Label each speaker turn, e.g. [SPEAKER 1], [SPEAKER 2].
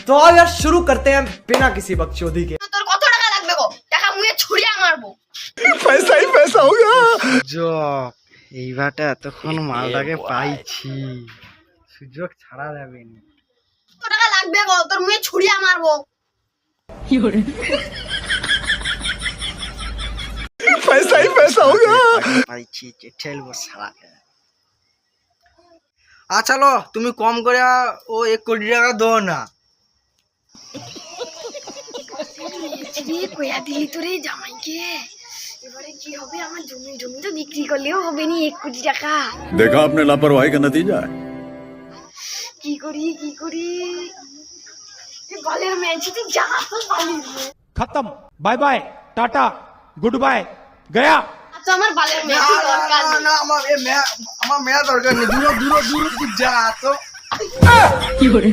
[SPEAKER 1] तो आओ यार शुरू करते हैं बिना किसी बकचोदी के।
[SPEAKER 2] তোর কত টাকা লাগবে গো? টাকা মুয়ে ছুড়িয়া মারবো।
[SPEAKER 3] पैसा ही पैसा होगा।
[SPEAKER 4] জক এইবারটা এতক্ষণ মালটাকে পাইছি, সুযোগ ছাড়া যাবে না।
[SPEAKER 2] কত টাকা লাগবে গো? তোর মুয়ে ছুড়িয়া মারবো।
[SPEAKER 3] पैसा ही पैसा होगा।
[SPEAKER 4] পাইছি ঠেলবো সারাকে। চলো তুমি কম করে ও 1 কোটি টাকা দাও না।
[SPEAKER 2] কইয়া দিলি তোরে জামাইকে, এবারে কি হবে? আমার জমি তো বিক্রি করলেও হবে নি 1 কোটি টাকা।
[SPEAKER 5] देखा आपने लापरवाही का नतीजा है।
[SPEAKER 2] কি করি এ বালের ম্যাচ তুই যা তো বালি
[SPEAKER 6] खत्म, bye bye, tata, goodbye, गया।
[SPEAKER 2] আচ্ছা আমার বালের ম্যাচ দরকার নেই।
[SPEAKER 4] না আমার মেয়া দরকার নেই, দূর তুই যা তো।
[SPEAKER 2] কি করে